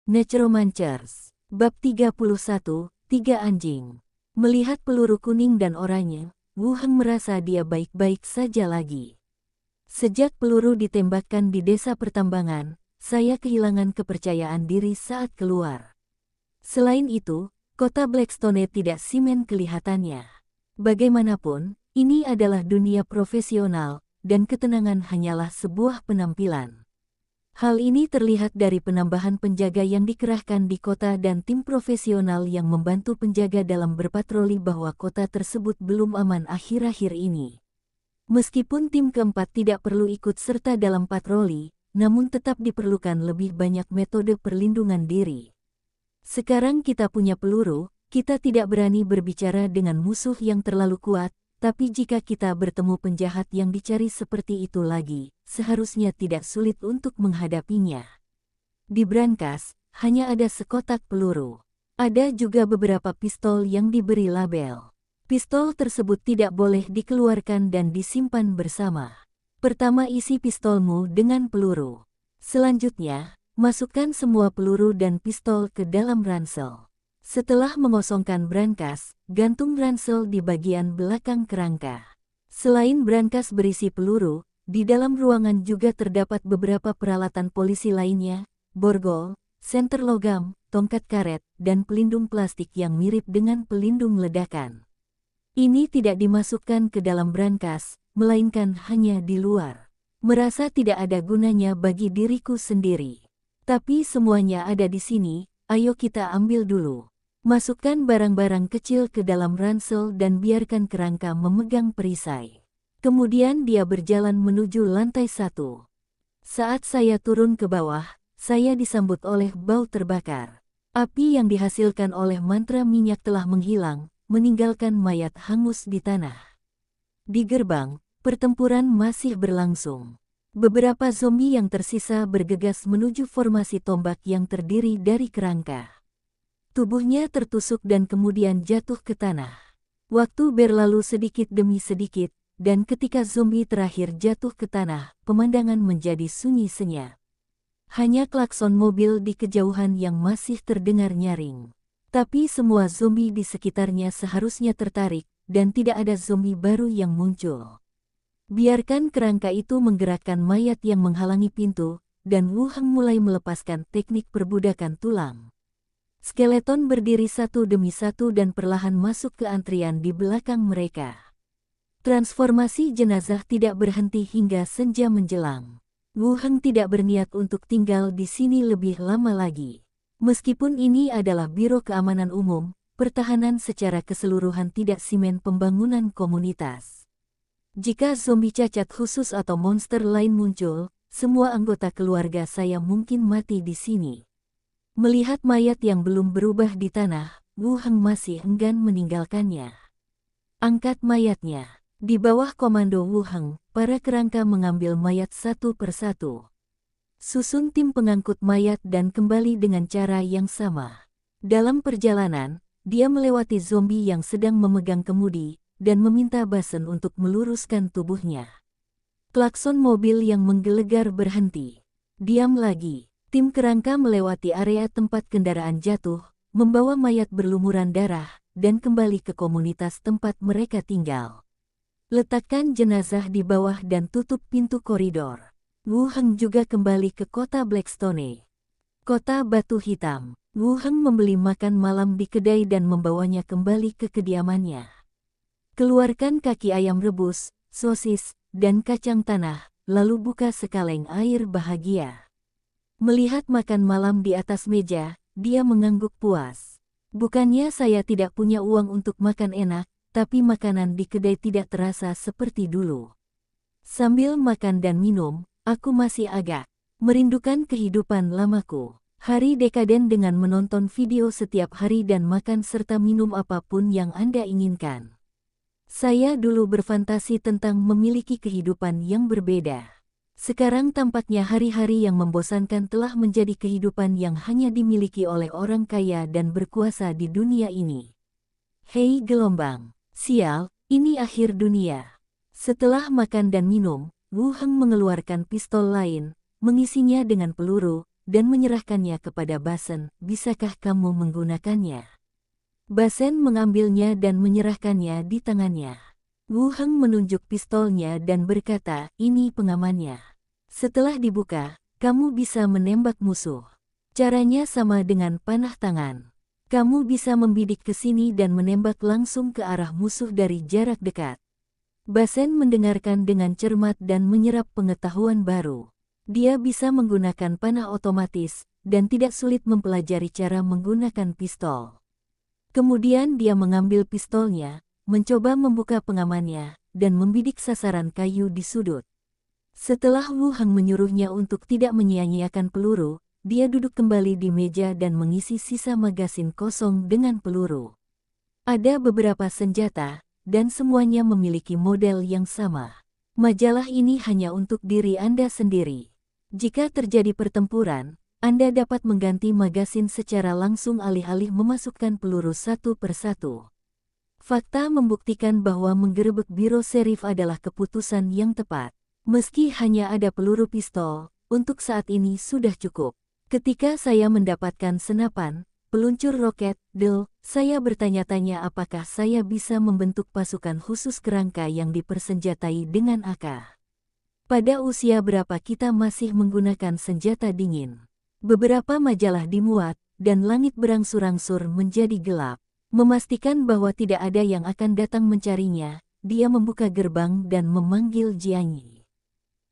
Necromancers. Bab 31, Tiga Anjing. Melihat peluru kuning dan oranye, Wu Heng merasa dia baik-baik saja lagi. Sejak peluru ditembakkan di desa pertambangan, saya kehilangan kepercayaan diri saat keluar. Selain itu, kota Blackstone tidak simen kelihatannya. Bagaimanapun, ini adalah dunia profesional, dan ketenangan hanyalah sebuah penampilan. Hal ini terlihat dari penambahan penjaga yang dikerahkan di kota dan tim profesional yang membantu penjaga dalam berpatroli bahwa kota tersebut belum aman akhir-akhir ini. Meskipun tim keempat tidak perlu ikut serta dalam patroli, namun tetap diperlukan lebih banyak metode perlindungan diri. Sekarang kita punya peluru, kita tidak berani berbicara dengan musuh yang terlalu kuat, tapi jika kita bertemu penjahat yang dicari seperti itu lagi, seharusnya tidak sulit untuk menghadapinya. Di brankas, hanya ada sekotak peluru. Ada juga beberapa pistol yang diberi label. Pistol tersebut tidak boleh dikeluarkan dan disimpan bersama. Pertama, isi pistolmu dengan peluru. Selanjutnya, masukkan semua peluru dan pistol ke dalam ransel. Setelah mengosongkan brankas, gantung ransel di bagian belakang kerangka. Selain brankas berisi peluru, di dalam ruangan juga terdapat beberapa peralatan polisi lainnya, borgol, senter logam, tongkat karet, dan pelindung plastik yang mirip dengan pelindung ledakan. Ini tidak dimasukkan ke dalam brankas, melainkan hanya di luar. Merasa tidak ada gunanya bagi diriku sendiri. Tapi semuanya ada di sini, ayo kita ambil dulu. Masukkan barang-barang kecil ke dalam ransel dan biarkan kerangka memegang perisai. Kemudian dia berjalan menuju lantai 1. Saat saya turun ke bawah, saya disambut oleh bau terbakar. Api yang dihasilkan oleh mantra minyak telah menghilang, meninggalkan mayat hangus di tanah. Di gerbang, pertempuran masih berlangsung. Beberapa zombie yang tersisa bergegas menuju formasi tombak yang terdiri dari kerangka. Tubuhnya tertusuk dan kemudian jatuh ke tanah. Waktu berlalu sedikit demi sedikit, dan ketika zombie terakhir jatuh ke tanah, pemandangan menjadi sunyi senyap. Hanya klakson mobil di kejauhan yang masih terdengar nyaring. Tapi semua zombie di sekitarnya seharusnya tertarik, dan tidak ada zombie baru yang muncul. Biarkan kerangka itu menggerakkan mayat yang menghalangi pintu, dan Wu Heng mulai melepaskan teknik perbudakan tulang. Skeleton berdiri satu demi satu dan perlahan masuk ke antrian di belakang mereka. Transformasi jenazah tidak berhenti hingga senja menjelang. Wu Heng tidak berniat untuk tinggal di sini lebih lama lagi. Meskipun ini adalah Biro Keamanan Umum, pertahanan secara keseluruhan tidak simen pembangunan komunitas. Jika zombie cacat khusus atau monster lain muncul, semua anggota keluarga saya mungkin mati di sini. Melihat mayat yang belum berubah di tanah, Wu Heng masih enggan meninggalkannya. Angkat mayatnya. Di bawah komando Wu Heng, para kerangka mengambil mayat satu persatu. Susun tim pengangkut mayat dan kembali dengan cara yang sama. Dalam perjalanan, dia melewati zombie yang sedang memegang kemudi, dan meminta Basen untuk meluruskan tubuhnya. Klakson mobil yang menggelegar berhenti. Diam lagi. Tim kerangka melewati area tempat kendaraan jatuh, membawa mayat berlumuran darah, dan kembali ke komunitas tempat mereka tinggal. Letakkan jenazah di bawah dan tutup pintu koridor. Wu Heng juga kembali ke kota Blackstone. Kota Batu Hitam. Wu Heng membeli makan malam di kedai dan membawanya kembali ke kediamannya. Keluarkan kaki ayam rebus, sosis, dan kacang tanah, lalu buka sekaleng air bahagia. Melihat makan malam di atas meja, dia mengangguk puas. Bukannya saya tidak punya uang untuk makan enak, tapi makanan di kedai tidak terasa seperti dulu. Sambil makan dan minum, aku masih agak merindukan kehidupan lamaku. Hari dekaden dengan menonton video setiap hari dan makan serta minum apapun yang Anda inginkan. Saya dulu berfantasi tentang memiliki kehidupan yang berbeda. Sekarang tampaknya hari-hari yang membosankan telah menjadi kehidupan yang hanya dimiliki oleh orang kaya dan berkuasa di dunia ini. Hei gelombang, sial, ini akhir dunia. Setelah makan dan minum, Wu Heng mengeluarkan pistol lain, mengisinya dengan peluru, dan menyerahkannya kepada Basen. Bisakah kamu menggunakannya? Basen mengambilnya dan menyerahkannya di tangannya. Wu Heng menunjuk pistolnya dan berkata, ini pengamannya. Setelah dibuka, kamu bisa menembak musuh. Caranya sama dengan panah tangan. Kamu bisa membidik ke sini dan menembak langsung ke arah musuh dari jarak dekat. Basen mendengarkan dengan cermat dan menyerap pengetahuan baru. Dia bisa menggunakan panah otomatis, dan tidak sulit mempelajari cara menggunakan pistol. Kemudian dia mengambil pistolnya, mencoba membuka pengamannya, dan membidik sasaran kayu di sudut. Setelah Wu Heng menyuruhnya untuk tidak menyia-nyiakan peluru, dia duduk kembali di meja dan mengisi sisa magasin kosong dengan peluru. Ada beberapa senjata, dan semuanya memiliki model yang sama. Majalah ini hanya untuk diri Anda sendiri. Jika terjadi pertempuran, Anda dapat mengganti magasin secara langsung alih-alih memasukkan peluru satu persatu. Fakta membuktikan bahwa menggerebek biro serif adalah keputusan yang tepat. Meski hanya ada peluru pistol, untuk saat ini sudah cukup. Ketika saya mendapatkan senapan, peluncur roket, saya bertanya-tanya apakah saya bisa membentuk pasukan khusus kerangka yang dipersenjatai dengan AK. Pada usia berapa kita masih menggunakan senjata dingin? Beberapa majalah dimuat, dan langit berangsur-angsur menjadi gelap. Memastikan bahwa tidak ada yang akan datang mencarinya, dia membuka gerbang dan memanggil Jiang Yi.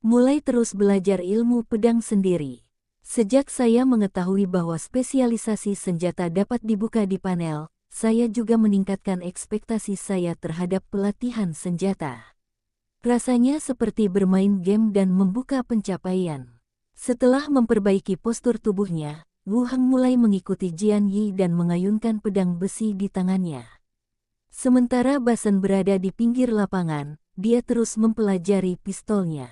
Mulai terus belajar ilmu pedang sendiri. Sejak saya mengetahui bahwa spesialisasi senjata dapat dibuka di panel, saya juga meningkatkan ekspektasi saya terhadap pelatihan senjata. Rasanya seperti bermain game dan membuka pencapaian. Setelah memperbaiki postur tubuhnya, Wu Heng mulai mengikuti Jiang Yi dan mengayunkan pedang besi di tangannya. Sementara Basen berada di pinggir lapangan, dia terus mempelajari pistolnya.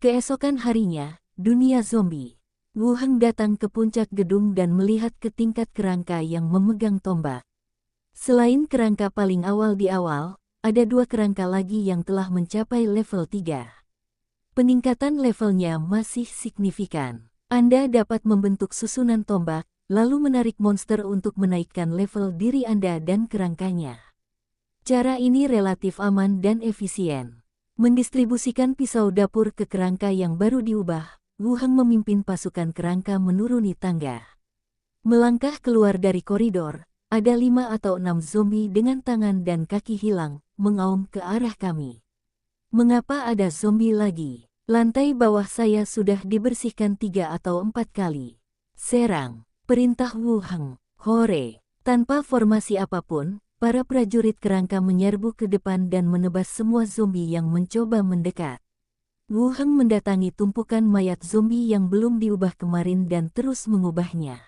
Keesokan harinya, dunia zombie. Wu Heng datang ke puncak gedung dan melihat ke tingkat kerangka yang memegang tombak. Selain kerangka paling awal di awal, ada 2 kerangka lagi yang telah mencapai level 3. Peningkatan levelnya masih signifikan. Anda dapat membentuk susunan tombak, lalu menarik monster untuk menaikkan level diri Anda dan kerangkanya. Cara ini relatif aman dan efisien. Mendistribusikan pisau dapur ke kerangka yang baru diubah, Wu Heng memimpin pasukan kerangka menuruni tangga. Melangkah keluar dari koridor, ada 5 atau 6 zombie dengan tangan dan kaki hilang, mengaum ke arah kami. Mengapa ada zombie lagi? Lantai bawah saya sudah dibersihkan 3 atau 4 kali. Serang, perintah Wu Heng. Hore, tanpa formasi apapun, para prajurit kerangka menyerbu ke depan dan menebas semua zombie yang mencoba mendekat. Wu Heng mendatangi tumpukan mayat zombie yang belum diubah kemarin dan terus mengubahnya.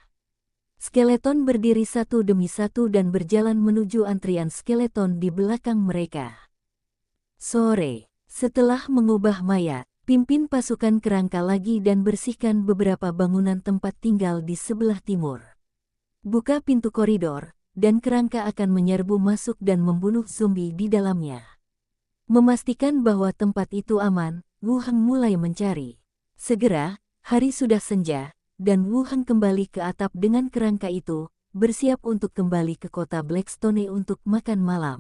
Skeleton berdiri satu demi satu dan berjalan menuju antrian skeleton di belakang mereka. Sore, setelah mengubah mayat, pimpin pasukan kerangka lagi dan bersihkan beberapa bangunan tempat tinggal di sebelah timur. Buka pintu koridor, dan kerangka akan menyerbu masuk dan membunuh zombie di dalamnya. Memastikan bahwa tempat itu aman, Wu Heng mulai mencari. Segera, hari sudah senja, dan Wu Heng kembali ke atap dengan kerangka itu, bersiap untuk kembali ke kota Blackstone untuk makan malam.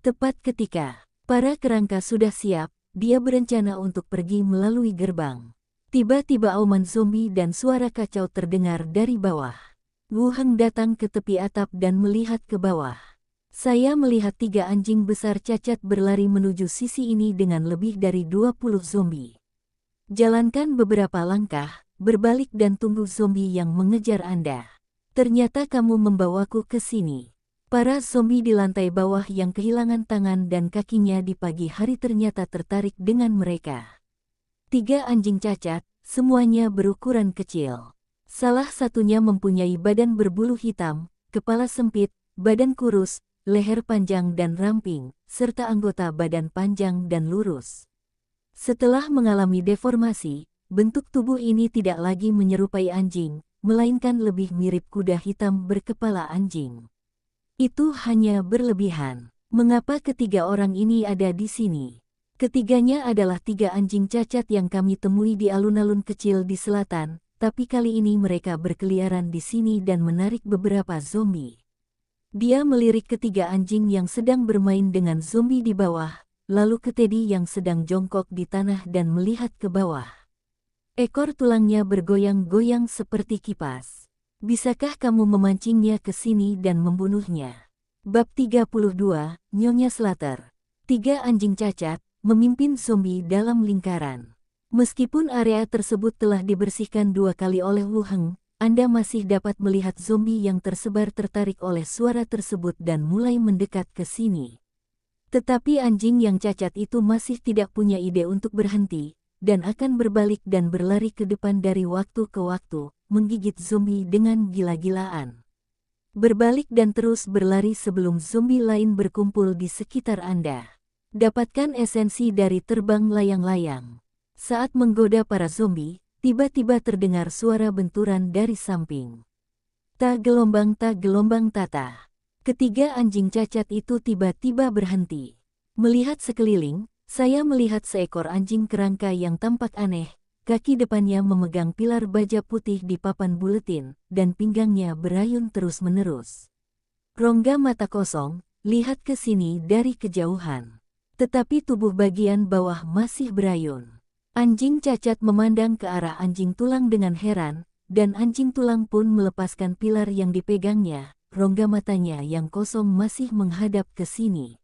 Tepat ketika para kerangka sudah siap, dia berencana untuk pergi melalui gerbang. Tiba-tiba auman zombie dan suara kacau terdengar dari bawah. Wu Heng datang ke tepi atap dan melihat ke bawah. Saya melihat 3 anjing besar cacat berlari menuju sisi ini dengan lebih dari 20 zombie. Jalankan beberapa langkah, berbalik dan tunggu zombie yang mengejar Anda. Ternyata kamu membawaku ke sini. Para zombie di lantai bawah yang kehilangan tangan dan kakinya di pagi hari ternyata tertarik dengan mereka. 3 anjing cacat, semuanya berukuran kecil. Salah satunya mempunyai badan berbulu hitam, kepala sempit, badan kurus, leher panjang dan ramping, serta anggota badan panjang dan lurus. Setelah mengalami deformasi, bentuk tubuh ini tidak lagi menyerupai anjing, melainkan lebih mirip kuda hitam berkepala anjing. Itu hanya berlebihan. Mengapa ketiga orang ini ada di sini? Ketiganya adalah 3 anjing cacat yang kami temui di alun-alun kecil di selatan, tapi kali ini mereka berkeliaran di sini dan menarik beberapa zombie. Dia melirik ketiga anjing yang sedang bermain dengan zombie di bawah, lalu ke Teddy yang sedang jongkok di tanah dan melihat ke bawah. Ekor tulangnya bergoyang-goyang seperti kipas. Bisakah kamu memancingnya ke sini dan membunuhnya? Bab 32, Nyonya Slater. 3 anjing cacat memimpin zombie dalam lingkaran. Meskipun area tersebut telah dibersihkan 2 kali oleh Wu Heng, Anda masih dapat melihat zombie yang tersebar tertarik oleh suara tersebut dan mulai mendekat ke sini. Tetapi anjing yang cacat itu masih tidak punya ide untuk berhenti, dan akan berbalik dan berlari ke depan dari waktu ke waktu, menggigit zombie dengan gila-gilaan. Berbalik dan terus berlari sebelum zombie lain berkumpul di sekitar Anda. Dapatkan esensi dari terbang layang-layang. Saat menggoda para zombie, tiba-tiba terdengar suara benturan dari samping. Tak gelombang tata. Ketiga anjing cacat itu tiba-tiba berhenti. Melihat sekeliling, saya melihat seekor anjing kerangka yang tampak aneh. Kaki depannya memegang pilar baja putih di papan buletin, dan pinggangnya berayun terus-menerus. Rongga mata kosong, lihat ke sini dari kejauhan. Tetapi tubuh bagian bawah masih berayun. Anjing cacat memandang ke arah anjing tulang dengan heran, dan anjing tulang pun melepaskan pilar yang dipegangnya. Rongga matanya yang kosong masih menghadap ke sini.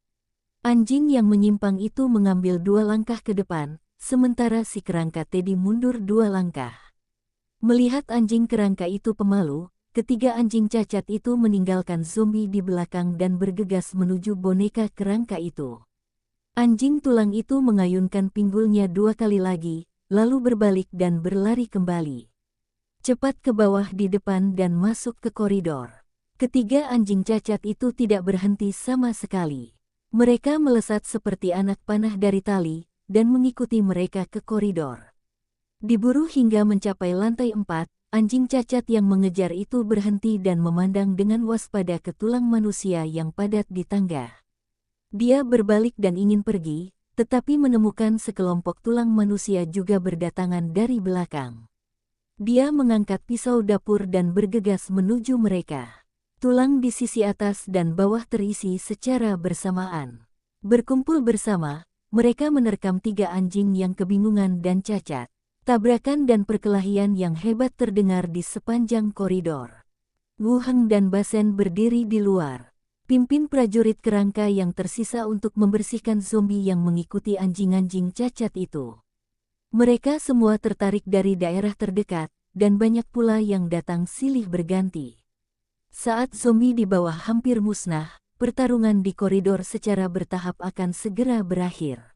Anjing yang menyimpang itu mengambil 2 langkah ke depan, sementara si kerangka Teddy mundur 2 langkah. Melihat anjing kerangka itu pemalu, ketiga anjing cacat itu meninggalkan zombie di belakang dan bergegas menuju boneka kerangka itu. Anjing tulang itu mengayunkan pinggulnya 2 kali lagi, lalu berbalik dan berlari kembali. Cepat ke bawah di depan dan masuk ke koridor. Ketiga anjing cacat itu tidak berhenti sama sekali. Mereka melesat seperti anak panah dari tali, dan mengikuti mereka ke koridor. Diburu hingga mencapai lantai 4, anjing cacat yang mengejar itu berhenti dan memandang dengan waspada ke tulang manusia yang padat di tangga. Dia berbalik dan ingin pergi, tetapi menemukan sekelompok tulang manusia juga berdatangan dari belakang. Dia mengangkat pisau dapur dan bergegas menuju mereka. Tulang di sisi atas dan bawah terisi secara bersamaan. Berkumpul bersama, mereka menerkam 3 anjing yang kebingungan dan cacat. Tabrakan dan perkelahian yang hebat terdengar di sepanjang koridor. Wu Heng dan Basen berdiri di luar. Pimpin prajurit kerangka yang tersisa untuk membersihkan zombie yang mengikuti anjing-anjing cacat itu. Mereka semua tertarik dari daerah terdekat, dan banyak pula yang datang silih berganti. Saat zombie di bawah hampir musnah, pertarungan di koridor secara bertahap akan segera berakhir.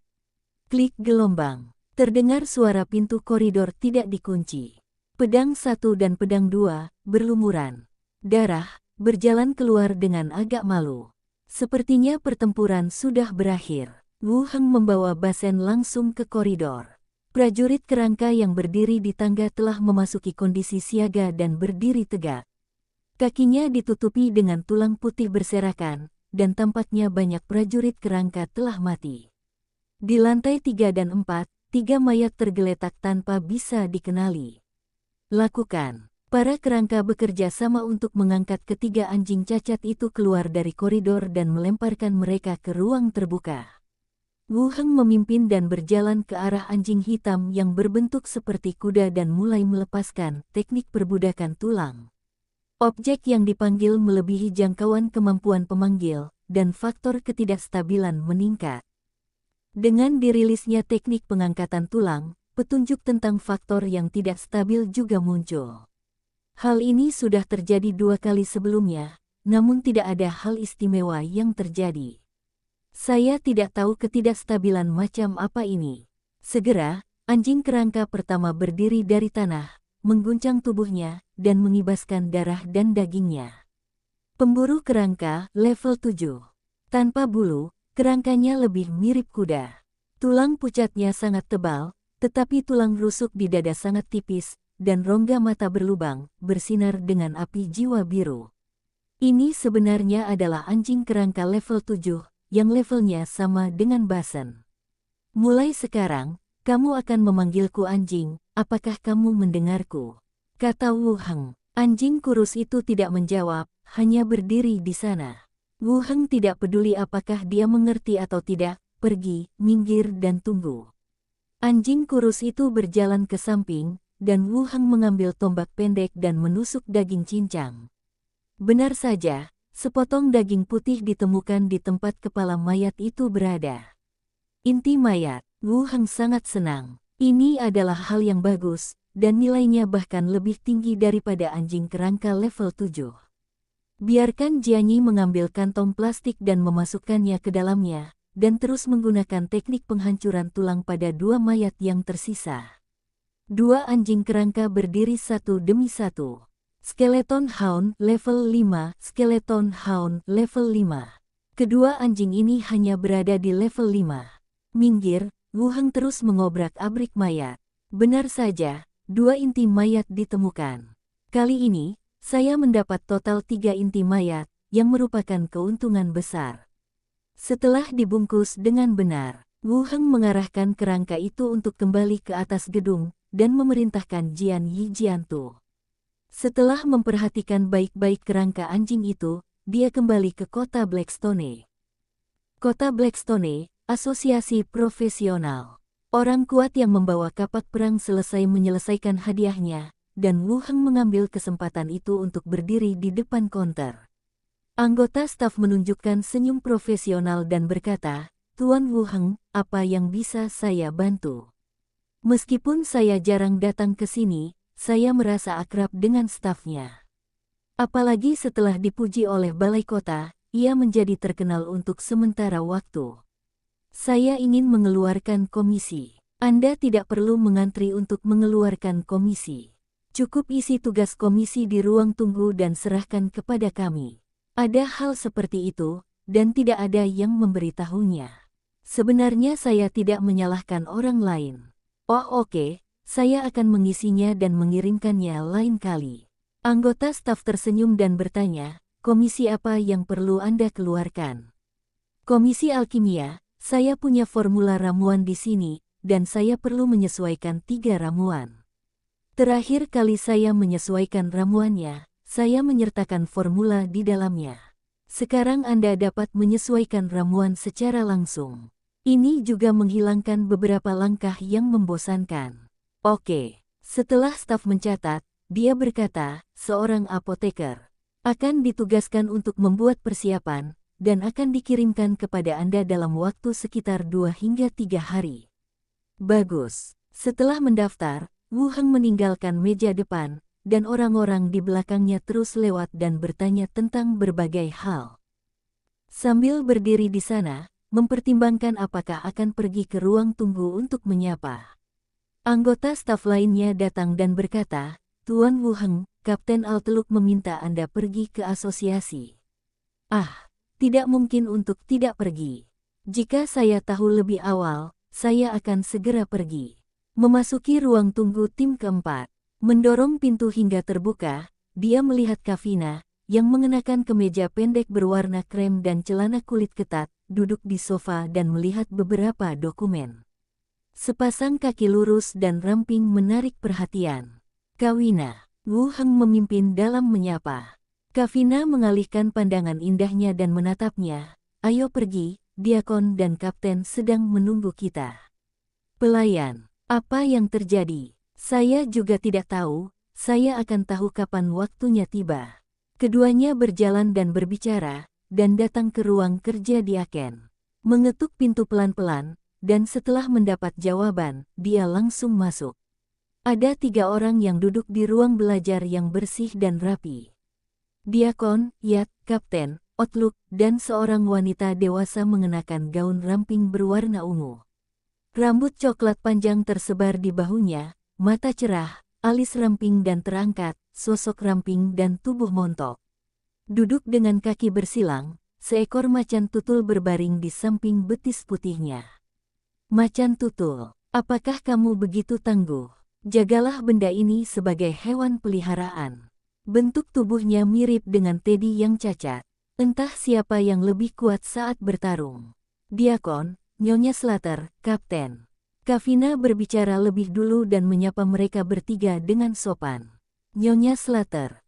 Klik gelombang. Terdengar suara pintu koridor tidak dikunci. Pedang 1 dan pedang 2 berlumuran. Darah berjalan keluar dengan agak malu. Sepertinya pertempuran sudah berakhir. Wu Heng membawa Basen langsung ke koridor. Prajurit kerangka yang berdiri di tangga telah memasuki kondisi siaga dan berdiri tegak. Kakinya ditutupi dengan tulang putih berserakan, dan tampaknya banyak prajurit kerangka telah mati. Di lantai 3 dan 4, 3 mayat tergeletak tanpa bisa dikenali. Lakukan. Para kerangka bekerja sama untuk mengangkat ketiga anjing cacat itu keluar dari koridor dan melemparkan mereka ke ruang terbuka. Wu Heng memimpin dan berjalan ke arah anjing hitam yang berbentuk seperti kuda dan mulai melepaskan teknik perbudakan tulang. Objek yang dipanggil melebihi jangkauan kemampuan pemanggil, dan faktor ketidakstabilan meningkat. Dengan dirilisnya teknik pengangkatan tulang, petunjuk tentang faktor yang tidak stabil juga muncul. Hal ini sudah terjadi 2 kali sebelumnya, namun tidak ada hal istimewa yang terjadi. Saya tidak tahu ketidakstabilan macam apa ini. Segera, anjing kerangka pertama berdiri dari tanah, mengguncang tubuhnya, dan mengibaskan darah dan dagingnya. Pemburu kerangka, level 7. Tanpa bulu, kerangkanya lebih mirip kuda. Tulang pucatnya sangat tebal, tetapi tulang rusuk di dada sangat tipis, dan rongga mata berlubang, bersinar dengan api jiwa biru. Ini sebenarnya adalah anjing kerangka level 7, yang levelnya sama dengan Basen. Mulai sekarang, kamu akan memanggilku anjing, apakah kamu mendengarku? kata Wu Heng. Anjing kurus itu tidak menjawab, hanya berdiri di sana. Wu Heng tidak peduli apakah dia mengerti atau tidak, pergi, minggir dan tunggu. Anjing kurus itu berjalan ke samping, dan Wu Heng mengambil tombak pendek dan menusuk daging cincang. Benar saja, sepotong daging putih ditemukan di tempat kepala mayat itu berada. Inti mayat, Wu Heng sangat senang. Ini adalah hal yang bagus, dan nilainya bahkan lebih tinggi daripada anjing kerangka level 7. Biarkan Jianyi mengambil kantong plastik dan memasukkannya ke dalamnya, dan terus menggunakan teknik penghancuran tulang pada dua mayat yang tersisa. Dua anjing kerangka berdiri satu demi satu. Skeleton Hound level 5, Skeleton Hound level 5. Kedua anjing ini hanya berada di level 5. Minggir, Wu Heng terus mengobrak-abrik mayat. Benar saja, dua inti mayat ditemukan. Kali ini, saya mendapat total 3 inti mayat, yang merupakan keuntungan besar. Setelah dibungkus dengan benar, Wu Heng mengarahkan kerangka itu untuk kembali ke atas gedung, dan memerintahkan Jian Yi Jiantu. Setelah memperhatikan baik-baik kerangka anjing itu, dia kembali ke kota Blackstone. Kota Blackstone, asosiasi profesional. Orang kuat yang membawa kapak perang selesai menyelesaikan hadiahnya, dan Wu Heng mengambil kesempatan itu untuk berdiri di depan konter. Anggota staf menunjukkan senyum profesional dan berkata, "Tuan Wu Heng, apa yang bisa saya bantu?" Meskipun saya jarang datang ke sini, saya merasa akrab dengan stafnya. Apalagi setelah dipuji oleh balai kota, ia menjadi terkenal untuk sementara waktu. Saya ingin mengeluarkan komisi. Anda tidak perlu mengantri untuk mengeluarkan komisi. Cukup isi tugas komisi di ruang tunggu dan serahkan kepada kami. Ada hal seperti itu, dan tidak ada yang memberitahunya. Sebenarnya saya tidak menyalahkan orang lain. Oh oke, saya akan mengisinya dan mengirimkannya lain kali. Anggota staf tersenyum dan bertanya, komisi apa yang perlu Anda keluarkan? Komisi alkimia. Saya punya formula ramuan di sini, dan saya perlu menyesuaikan 3 ramuan. Terakhir kali saya menyesuaikan ramuannya, saya menyertakan formula di dalamnya. Sekarang Anda dapat menyesuaikan ramuan secara langsung. Ini juga menghilangkan beberapa langkah yang membosankan. Oke, setelah staf mencatat, dia berkata, seorang apoteker akan ditugaskan untuk membuat persiapan, dan akan dikirimkan kepada Anda dalam waktu sekitar 2 hingga 3 hari. Bagus. Setelah mendaftar, Wu Heng meninggalkan meja depan, dan orang-orang di belakangnya terus lewat dan bertanya tentang berbagai hal. Sambil berdiri di sana, mempertimbangkan apakah akan pergi ke ruang tunggu untuk menyapa. Anggota staf lainnya datang dan berkata, Tuan Wu Heng, Kapten Alteluk meminta Anda pergi ke asosiasi. Ah. Tidak mungkin untuk tidak pergi. Jika saya tahu lebih awal, saya akan segera pergi. Memasuki ruang tunggu tim keempat. Mendorong pintu hingga terbuka, dia melihat Kavina, yang mengenakan kemeja pendek berwarna krem dan celana kulit ketat, duduk di sofa dan melihat beberapa dokumen. Sepasang kaki lurus dan ramping menarik perhatian. Kavina, Wu Heng memimpin dalam menyapa. Kavina mengalihkan pandangan indahnya dan menatapnya. Ayo pergi, Diakon dan Kapten sedang menunggu kita. Pelayan, apa yang terjadi? Saya juga tidak tahu, saya akan tahu kapan waktunya tiba. Keduanya berjalan dan berbicara, dan datang ke ruang kerja Diaken. Mengetuk pintu pelan-pelan, dan setelah mendapat jawaban, dia langsung masuk. Ada 3 orang yang duduk di ruang belajar yang bersih dan rapi. Diakon, Yat, Kapten, Outlook, dan seorang wanita dewasa mengenakan gaun ramping berwarna ungu. Rambut coklat panjang tersebar di bahunya, mata cerah, alis ramping dan terangkat, sosok ramping dan tubuh montok. Duduk dengan kaki bersilang, seekor macan tutul berbaring di samping betis putihnya. Macan tutul, apakah kamu begitu tangguh? Jagalah benda ini sebagai hewan peliharaan. Bentuk tubuhnya mirip dengan Teddy yang cacat. Entah siapa yang lebih kuat saat bertarung. Diakon, Nyonya Slater, Kapten. Kavina berbicara lebih dulu dan menyapa mereka bertiga dengan sopan. Nyonya Slater,